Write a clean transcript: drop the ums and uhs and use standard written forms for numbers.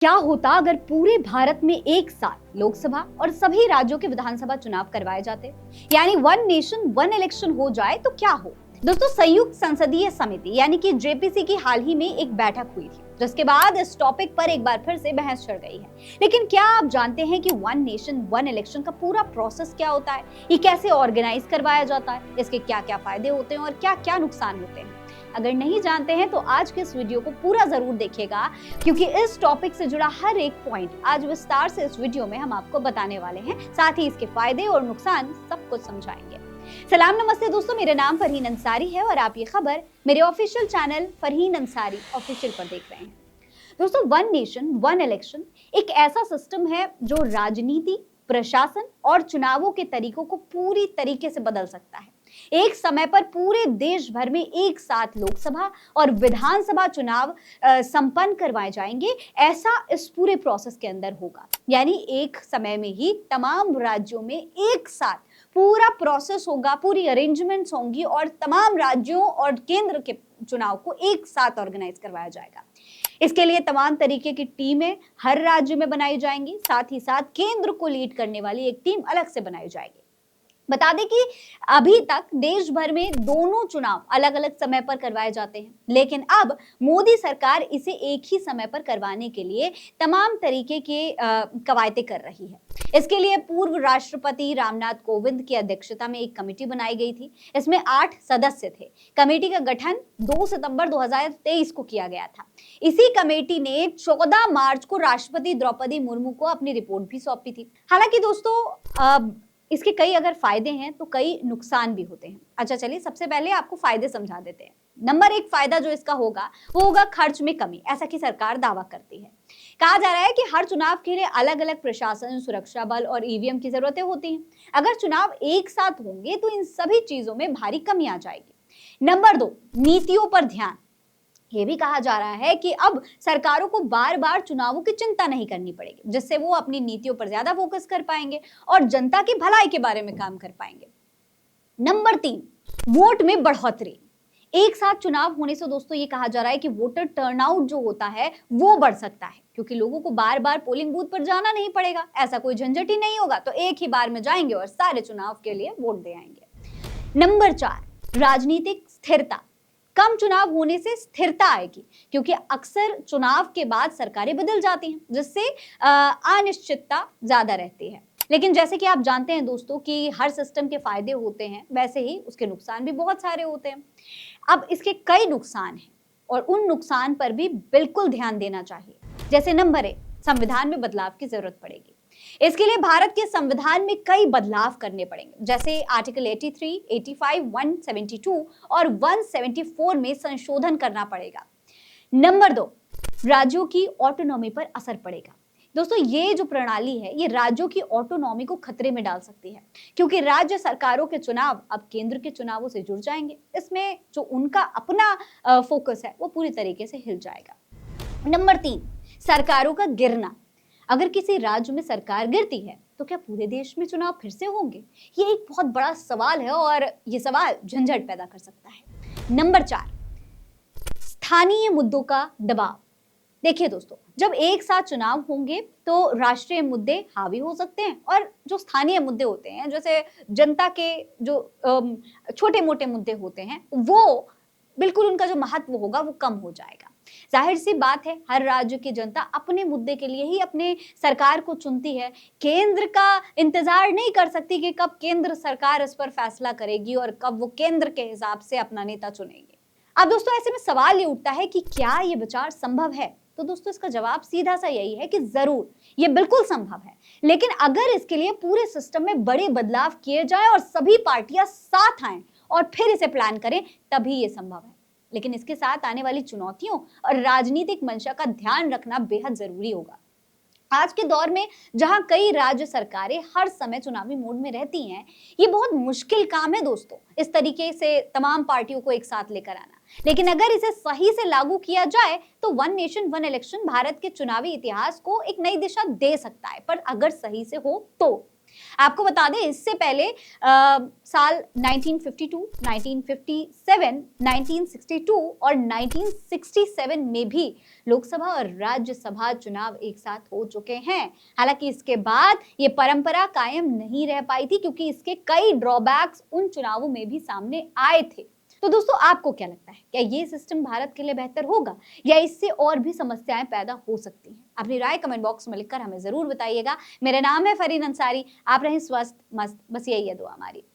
क्या होता अगर पूरे भारत में एक साथ लोकसभा और सभी राज्यों के विधानसभा चुनाव करवाए जाते, यानी वन नेशन वन इलेक्शन हो जाए तो क्या हो। दोस्तों, संयुक्त संसदीय समिति यानी कि जेपीसी की हाल ही में एक बैठक हुई थी, जिसके बाद इस टॉपिक पर एक बार फिर से बहस छिड़ गई है। लेकिन क्या आप जानते हैं कि वन नेशन वन इलेक्शन का पूरा प्रोसेस क्या होता है, ये कैसे ऑर्गेनाइज करवाया जाता है, इसके क्या क्या फायदे होते हैं और क्या क्या नुकसान होते हैं। अगर नहीं जानते हैं तो आज के इस वीडियो को पूरा जरूर देखिएगा, क्योंकि इस टॉपिक से जुड़ा हर एक पॉइंट आज विस्तार से इस वीडियो में हम आपको बताने वाले हैं। साथ ही इसके फायदे और नुकसान सब कुछ समझाएंगे। सलाम नमस्ते दोस्तों, मेरा नाम फरहीन अंसारी है और आप ये खबर मेरे official channel Farheen Ansari official पर देख रहे हैं। दोस्तों, वन नेशन वन इलेक्शन एक ऐसा सिस्टम है जो राजनीति, प्रशासन और चुनावों के तरीकों को पूरी तरीके से बदल सकता है। एक समय पर पूरे देश भर में एक साथ लोकसभा और विधानसभा चुनाव संपन्न करवाए जाएंगे, ऐसा इस पूरे प्रोसेस के अंदर होगा। यानी एक समय में ही तमाम राज्यों में एक साथ पूरा प्रोसेस होगा, पूरी अरेंजमेंट्स होंगी और तमाम राज्यों और केंद्र के चुनाव को एक साथ ऑर्गेनाइज करवाया जाएगा। इसके लिए तमाम तरीके की टीमें हर राज्य में बनाई जाएंगी। साथ ही साथ केंद्र को लीड करने वाली एक टीम अलग से बनाई जाएगी। बता दें कि अभी तक देश भर में दोनों चुनाव अलग अलग समय पर करवाए जाते हैं, लेकिन अब मोदी सरकार इसे एक ही समय पर करवाने के लिए तमाम तरीके के कवायदे कर रही है। इसके लिए पूर्व राष्ट्रपति रामनाथ कोविंद की अध्यक्षता में एक कमेटी बनाई गई थी। इसमें 8 सदस्य थे। कमेटी का गठन 2 सितंबर 2023 को किया गया था। इसी कमेटी ने 14 मार्च को राष्ट्रपति द्रौपदी मुर्मू को अपनी रिपोर्ट भी सौंपी थी। हालांकि दोस्तों, इसके कई अगर फायदे हैं तो कई नुकसान भी होते हैं। अच्छा, चलिए सबसे पहले आपको फायदे समझा देते हैं। नंबर 1 फायदा जो इसका होगा वो होगा खर्च में कमी, ऐसा कि सरकार दावा करती है। कहा जा रहा है कि हर चुनाव के लिए अलग अलग प्रशासन, सुरक्षा बल और ईवीएम की जरूरतें होती हैं। अगर चुनाव एक साथ होंगे तो इन सभी चीजों में भारी कमी आ जाएगी। नंबर 2, नीतियों पर ध्यान। ये भी कहा जा रहा है कि अब सरकारों को बार बार चुनावों की चिंता नहीं करनी पड़ेगी, जिससे वो अपनी नीतियों पर ज्यादा फोकस कर पाएंगे और जनता की भलाई के बारे में काम कर पाएंगे। नंबर 3, वोट में बढ़ोतरी। एक साथ चुनाव होने से दोस्तों ये कहा जा रहा है कि वोटर टर्नआउट जो होता है वो बढ़ सकता है, क्योंकि लोगों को बार बार पोलिंग बूथ पर जाना नहीं पड़ेगा। ऐसा कोई झंझट ही नहीं होगा, तो एक ही बार में जाएंगे और सारे चुनाव के लिए वोट दे आएंगे। नंबर 4, राजनीतिक स्थिरता। कम चुनाव होने से स्थिरता आएगी, क्योंकि अक्सर चुनाव के बाद सरकारें बदल जाती हैं, जिससे अनिश्चितता ज्यादा रहती है। लेकिन जैसे कि आप जानते हैं दोस्तों कि हर सिस्टम के फायदे होते हैं, वैसे ही उसके नुकसान भी बहुत सारे होते हैं। अब इसके कई नुकसान हैं और उन नुकसान पर भी बिल्कुल ध्यान देना चाहिए। जैसे नंबर 1, संविधान में बदलाव की जरूरत पड़ेगी। इसके लिए भारत के संविधान में कई बदलाव करने पड़ेंगे, जैसे आर्टिकल 83, 85, 172 और 174 में संशोधन करना पड़ेगा। नंबर 2, राज्यों की ऑटोनॉमी पर असर पड़ेगा। दोस्तों, ये जो प्रणाली है ये राज्यों की ऑटोनॉमी को खतरे में डाल सकती है, क्योंकि राज्य सरकारों के चुनाव अब केंद्र के चुनावों से जुड़ जाएंगे। इसमें जो उनका अपना फोकस है वो पूरी तरीके से हिल जाएगा। नंबर 3, सरकारों का गिरना। अगर किसी राज्य में सरकार गिरती है तो क्या पूरे देश में चुनाव फिर से होंगे? ये एक बहुत बड़ा सवाल है और ये सवाल झंझट पैदा कर सकता है। नंबर 4, स्थानीय मुद्दों का दबाव। देखिए दोस्तों, जब एक साथ चुनाव होंगे तो राष्ट्रीय मुद्दे हावी हो सकते हैं और जो स्थानीय मुद्दे होते हैं, जैसे जनता के जो छोटे मोटे मुद्दे होते हैं, वो बिल्कुल उनका जो महत्व होगा वो कम हो जाएगा। जाहिर सी बात है, हर राज्य की जनता अपने मुद्दे के लिए ही अपने सरकार को चुनती है। केंद्र का इंतजार नहीं कर सकती कि कब केंद्र सरकार इस पर फैसला करेगी और कब वो केंद्र के हिसाब से अपना नेता चुनेगी। अब दोस्तों, ऐसे में सवाल ये उठता है कि क्या ये विचार संभव है? तो दोस्तों, इसका जवाब सीधा सा यही है कि जरूर ये बिल्कुल संभव है, लेकिन अगर इसके लिए पूरे सिस्टम में बड़े बदलाव किए जाए और सभी पार्टियां साथ आएं और फिर इसे प्लान करें, तभी ये संभव है। लेकिन इसके साथ आने वाली चुनौतियों और राजनीतिक मंशा का ध्यान रखना बेहद जरूरी होगा। आज के दौर में जहां कई राज्य सरकारें हर समय चुनावी मोड में रहती हैं, ये बहुत मुश्किल काम है दोस्तों, इस तरीके से तमाम पार्टियों को एक साथ लेकर आना। लेकिन अगर इसे सही से लागू किया जाए तो one nation one election Bharat के चुनावी इतिहास को एक नई दिशा दे सकता है, पर अगर सही से हो तो। आपको बता दें इससे पहले साल 1952, 1957, 1962 और 1967 में भी लोकसभा और राज्यसभा चुनाव एक साथ हो चुके हैं। हालांकि इसके बाद ये परंपरा कायम नहीं रह पाई थी क्योंकि इसके कई ड्रॉबैक्स उन चुनावों में भी सामने आए थे। तो दोस्तों आपको क्या लगता है, क्या ये सिस्टम भारत के लिए बेहतर होगा या इससे और भी समस्याएं पैदा हो सकती हैं? अपनी राय कमेंट बॉक्स में लिखकर हमें जरूर बताइएगा। मेरा नाम है फरीन अंसारी। आप रहें स्वस्थ मस्त, बस यही है दुआ हमारी।